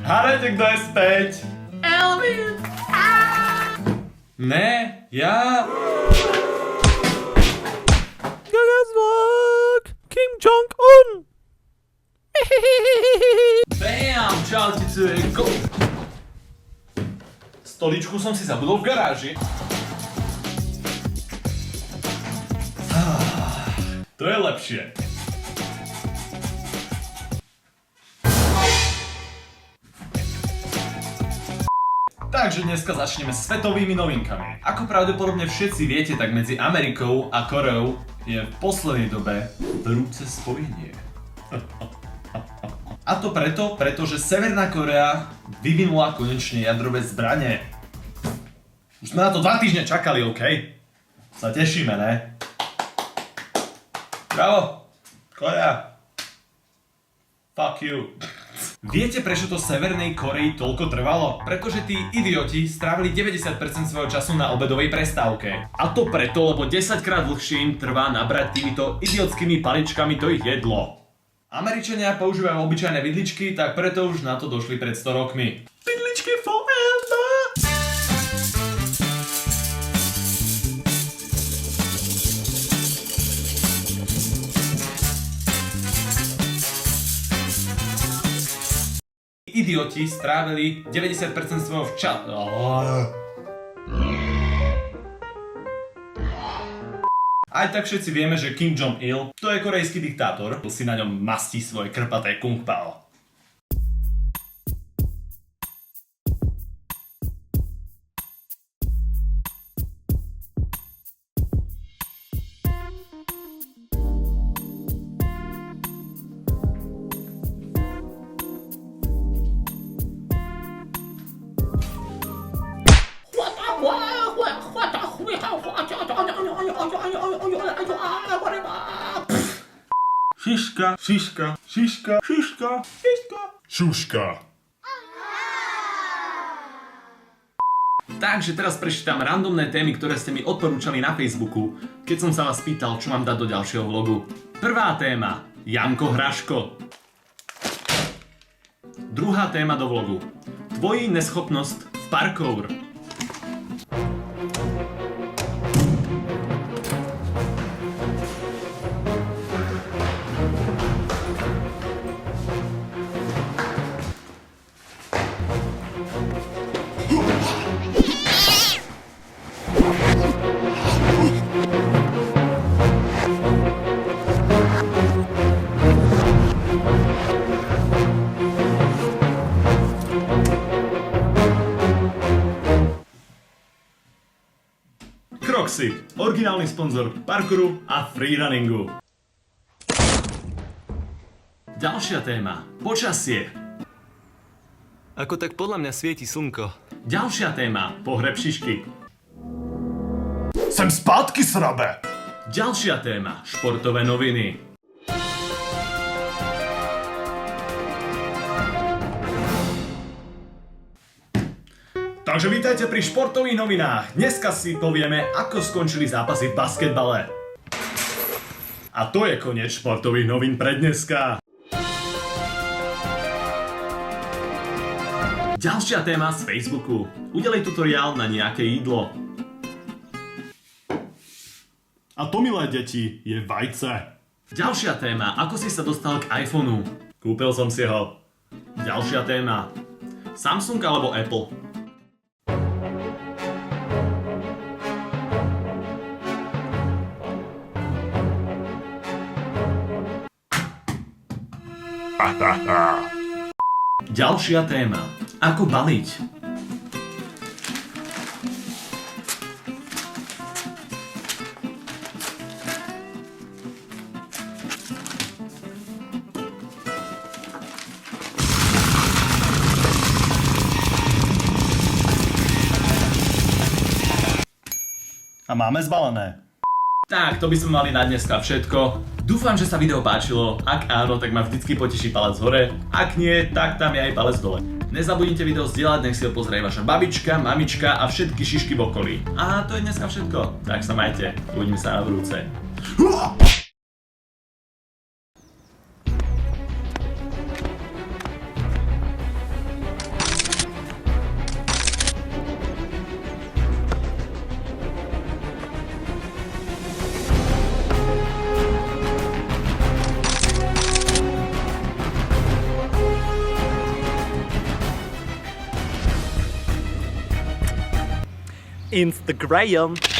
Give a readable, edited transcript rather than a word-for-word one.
Hádajte, kto je späť? Elvis! Ne, ja... Gagazvok! Kim Jong-un! Bam, čaute, cujeko. Stoličku som si zabudol v garáži. To je lepšie. Takže dneska začneme s svetovými novinkami. Ako pravdepodobne všetci viete, tak medzi Amerikou a Koreou je v poslednej dobe vrúce spojenie. A to pretože Severná Korea vyvinula konečne jadrové zbrane. Už sme na to 2 týždne čakali, OK? Sa tešíme, ne? Bravo! Korea! Fuck you! Viete, prečo to Severnej Koreji toľko trvalo? Pretože tí idioti strávili 90% svojho času na obedovej prestávke. A to preto, lebo 10 krát dlhšie im trvá nabrať týmito idiotskými paličkami to ich jedlo. Američania používajú obyčajné vidličky, tak preto už na to došli pred 100 rokmi. Vidličky forever! Idioti strávili 90% svojho času. Aj tak všetci vieme, že Kim Jong-il, to je korejský diktátor, si na ňom mastí svoje krpaté kung pao. Šiška, šiška, šiška, šiška, šiška, šuška. Takže teraz prečítam randomné témy, ktoré ste mi odporúčali na Facebooku, keď som sa vás pýtal, čo mám dať do ďalšieho vlogu. Prvá téma. Janko Hraško. Druhá téma do vlogu. Tvojí neschopnosť v parkour. Crocsy, originálny sponzor parkouru a freerunningu. Ďalšia téma. Počasie. Ako tak podľa mňa svieti slnko. Ďalšia téma. Pohreb šišky. Sem zpátky, srabe! Ďalšia téma. Športové noviny. Takže vítajte pri športových novinách. Dneska si povieme, ako skončili zápasy v basketbale. A to je koniec športových novín pre dneska. Ďalšia téma z Facebooku. Udelej tutoriál na nejaké jídlo. A to, milé deti, je vajce. Ďalšia téma. Ako si sa dostal k iPhoneu? Kúpil som si ho. Ďalšia téma. Samsung alebo Apple? Ďalšia téma. Ako baliť? A máme zbalené. Tak, to by sme mali na dneska všetko. Dúfam, že sa video páčilo. Ak áno, tak ma vždycky poteší palec hore. Ak nie, tak tam je aj palec dole. Nezabudnite video zdieľať, nech si ho pozrie vaša babička, mamička a všetky šišky v okolí. A to je dneska všetko. Tak sa majte. Uvidíme sa na budúce. Instagram.